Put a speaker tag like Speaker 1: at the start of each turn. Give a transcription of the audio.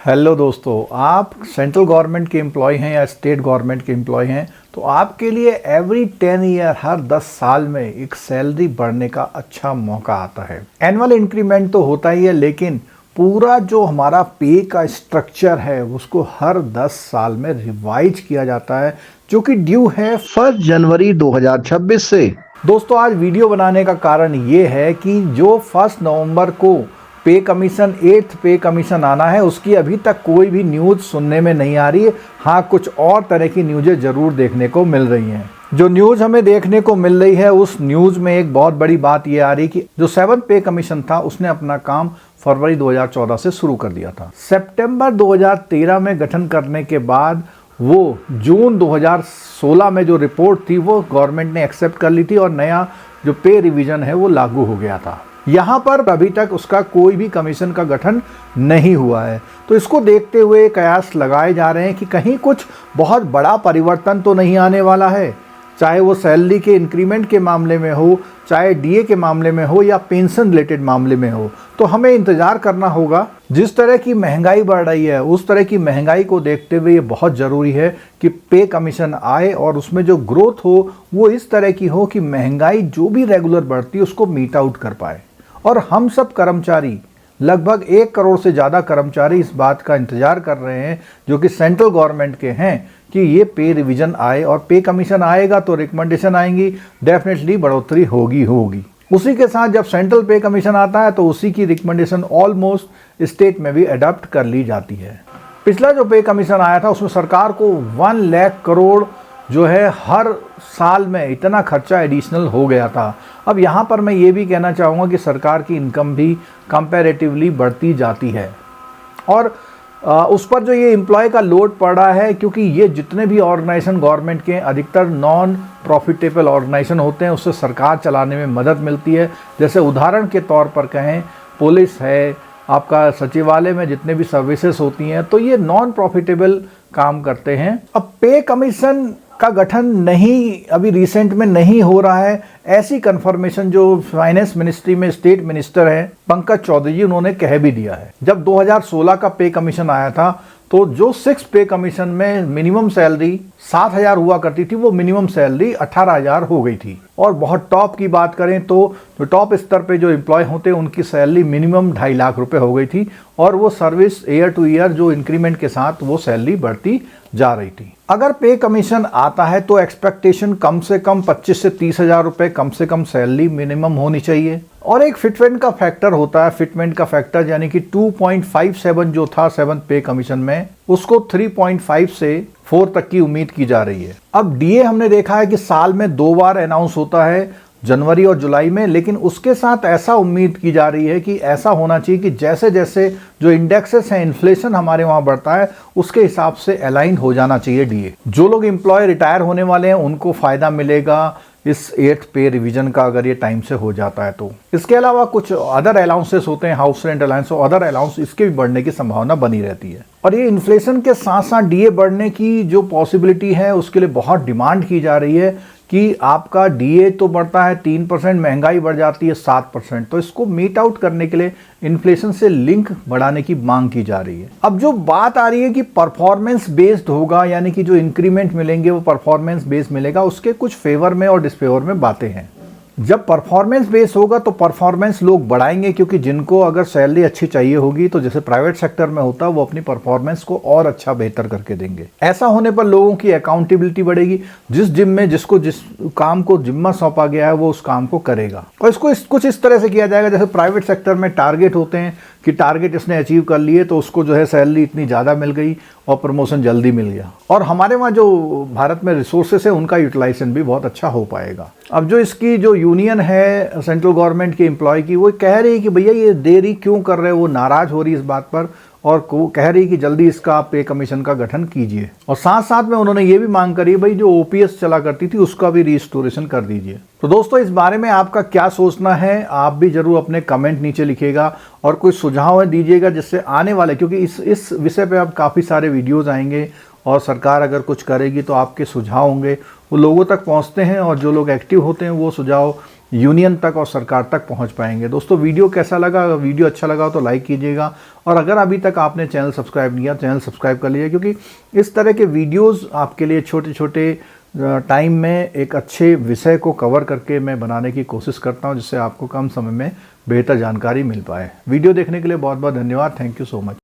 Speaker 1: Hello दोस्तों, आप central government के एम्प्लॉय हैं या स्टेट गवर्नमेंट के एम्प्लॉय हैं तो आपके लिए एवरी 10 ईयर हर 10 साल में एक सैलरी बढ़ने का अच्छा मौका आता है। एनुअल इंक्रीमेंट तो होता ही है, लेकिन पूरा जो हमारा पे का स्ट्रक्चर है उसको हर 10 साल में रिवाइज किया जाता है, जो कि ड्यू है 1 जनवरी 2026 से। दोस्तों, आज वीडियो बनाने का कारण ये है कि जो 1 नवंबर को पे कमीशन 8th पे कमीशन आना है उसकी अभी तक कोई भी न्यूज़ सुनने में नहीं आ रही है। हाँ, कुछ और तरह की न्यूज़ें ज़रूर देखने को मिल रही हैं। जो न्यूज़ हमें देखने को मिल रही है उस न्यूज़ में एक बहुत बड़ी बात ये आ रही कि जो 7th पे कमीशन था उसने अपना काम फरवरी 2014 से शुरू कर दिया था। सितंबर 2013 में गठन करने के बाद वो जून 2016 में जो रिपोर्ट थी वो गवर्नमेंट ने एक्सेप्ट कर ली थी और नया जो पे रिवीजन है वो लागू हो गया था। यहाँ पर अभी तक उसका कोई भी कमीशन का गठन नहीं हुआ है, तो इसको देखते हुए कयास लगाए जा रहे हैं कि कहीं कुछ बहुत बड़ा परिवर्तन तो नहीं आने वाला है, चाहे वो सैलरी के इंक्रीमेंट के मामले में हो, चाहे डीए के मामले में हो या पेंशन रिलेटेड मामले में हो। तो हमें इंतज़ार करना होगा। जिस तरह की महंगाई बढ़ रही है उस तरह की महंगाई को देखते हुए ये बहुत ज़रूरी है कि पे कमीशन आए और उसमें जो ग्रोथ हो वो इस तरह की हो कि महंगाई जो भी रेगुलर बढ़ती है उसको मीट आउट कर पाए। और हम सब कर्मचारी, लगभग 1 करोड़ से ज़्यादा कर्मचारी इस बात का इंतज़ार कर रहे हैं जो कि सेंट्रल गवर्नमेंट के हैं कि ये पे रिवीजन आए, और पे कमीशन आएगा तो रिकमेंडेशन आएंगी, डेफिनेटली बढ़ोतरी होगी। उसी के साथ जब सेंट्रल पे कमीशन आता है तो उसी की रिकमेंडेशन ऑलमोस्ट स्टेट में भी अडॉप्ट कर ली जाती है। पिछला जो पे कमीशन आया था उसमें सरकार को 1 लाख करोड़ जो है हर साल में इतना खर्चा एडिशनल हो गया था। अब यहाँ पर मैं ये भी कहना चाहूँगा कि सरकार की इनकम भी कंपैरेटिवली बढ़ती जाती है और उस पर जो ये एम्प्लॉय का लोड पड़ रहा है, क्योंकि ये जितने भी ऑर्गेनाइजेशन गवर्नमेंट के अधिकतर नॉन प्रॉफिटेबल ऑर्गेनाइजेशन होते हैं, उससे सरकार चलाने में मदद मिलती है। जैसे उदाहरण के तौर पर कहें, पुलिस है, आपका सचिवालय में जितने भी सर्विसेज होती हैं, तो ये नॉन प्रॉफिटेबल काम करते हैं। अब पे कमीशन का गठन अभी रिसेंट में नहीं हो रहा है, ऐसी कंफर्मेशन जो फाइनेंस मिनिस्ट्री में स्टेट मिनिस्टर हैं पंकज चौधरी जी, उन्होंने कह भी दिया है। जब 2016 का पे कमीशन आया था तो जो 6 पे कमीशन में मिनिमम सैलरी 7,000 हुआ करती थी वो मिनिमम सैलरी 18,000 हो गई थी। और बहुत टॉप की बात करें तो जो टॉप स्तर पे जो एम्प्लॉय होते हैं उनकी सैलरी मिनिमम 2.5 लाख रुपए हो गई थी, और वो सर्विस ईयर टू ईयर जो इंक्रीमेंट के साथ वो सैलरी बढ़ती जा रही थी। अगर पे कमीशन आता है तो एक्सपेक्टेशन कम से कम 25 से 30,000 रुपए कम से कम सैलरी मिनिमम होनी चाहिए। और एक फिटमेंट का फैक्टर होता है, फिटमेंट का फैक्टर यानी कि 2.57 जो था 7th पे कमीशन में, उसको 3.5 से 4 तक की उम्मीद की जा रही है। अब डीए हमने देखा है कि साल में 2 बार अनाउंस होता है, जनवरी और जुलाई में, लेकिन उसके साथ ऐसा उम्मीद की जा रही है कि ऐसा होना चाहिए कि जैसे जैसे जो इंडेक्सेस हैं, इन्फ्लेशन हमारे वहाँ बढ़ता है उसके हिसाब से अलाइन हो जाना चाहिए डीए। जो लोग एम्प्लॉय रिटायर होने वाले हैं उनको फ़ायदा मिलेगा इस 8th पे रिवीजन का, अगर ये टाइम से हो जाता है तो। इसके अलावा कुछ अदर अलाउंसेस होते हैं, हाउस रेंट अलाउंस और अदर अलाउंस, इसके भी बढ़ने की संभावना बनी रहती है। और ये इन्फ्लेशन के साथ साथ डीए बढ़ने की जो पॉसिबिलिटी है उसके लिए बहुत डिमांड की जा रही है कि आपका डीए तो बढ़ता है 3%, महंगाई बढ़ जाती है 7%, तो इसको मीट आउट करने के लिए इन्फ्लेशन से लिंक बढ़ाने की मांग की जा रही है। अब जो बात आ रही है कि परफॉर्मेंस बेस्ड होगा, यानी कि जो इंक्रीमेंट मिलेंगे वो परफॉर्मेंस बेस्ड मिलेगा, उसके कुछ फेवर में और डिसफेवर में बातें हैं। जब परफॉर्मेंस बेस होगा तो परफॉर्मेंस लोग बढ़ाएंगे, क्योंकि जिनको अगर सैलरी अच्छी चाहिए होगी तो जैसे प्राइवेट सेक्टर में होता है वो अपनी परफॉर्मेंस को और अच्छा बेहतर करके देंगे। ऐसा होने पर लोगों की अकाउंटेबिलिटी बढ़ेगी, जिस जिम में जिस काम को जिम्मा सौंपा गया है वो उस काम को करेगा। और इसको कुछ इस तरह से किया जाएगा जैसे प्राइवेट सेक्टर में टारगेट होते हैं कि टारगेट इसने अचीव कर लिए तो उसको जो है सैलरी इतनी ज़्यादा मिल गई और प्रमोशन जल्दी मिल गया। और हमारे वहाँ जो भारत में रिसोर्सेस है उनका यूटिलाइजेशन भी बहुत अच्छा हो पाएगा। अब जो इसकी जो यूनियन है सेंट्रल गवर्नमेंट के एम्प्लॉय की, वो कह रही है कि भैया ये देरी क्यों कर रहे हो, वो नाराज़ हो रही है इस बात पर और कह रही कि जल्दी इसका पे कमीशन का गठन कीजिए। और साथ साथ में उन्होंने ये भी मांग करी भाई जो ओपीएस चला करती थी उसका भी रिस्टोरेशन कर दीजिए। तो दोस्तों, इस बारे में आपका क्या सोचना है आप भी जरूर अपने कमेंट नीचे लिखिएगा और कोई सुझाव दीजिएगा जिससे आने वाले, क्योंकि इस विषय पे अब काफ़ी सारे वीडियोज़ आएंगे और सरकार अगर कुछ करेगी तो आपके सुझाव होंगे वो लोगों तक पहुंचते हैं और जो लोग एक्टिव होते हैं वो सुझाव यूनियन तक और सरकार तक पहुंच पाएंगे। दोस्तों वीडियो कैसा लगा? अगर वीडियो अच्छा लगा तो लाइक कीजिएगा, और अगर अभी तक आपने चैनल सब्सक्राइब नहीं किया, चैनल सब्सक्राइब कर लीजिए, क्योंकि इस तरह के वीडियोस आपके लिए छोटे छोटे टाइम में एक अच्छे विषय को कवर करके मैं बनाने की कोशिश करता हूं, जिससे आपको कम समय में बेहतर जानकारी मिल पाए। वीडियो देखने के लिए बहुत बहुत धन्यवाद। Thank you so much.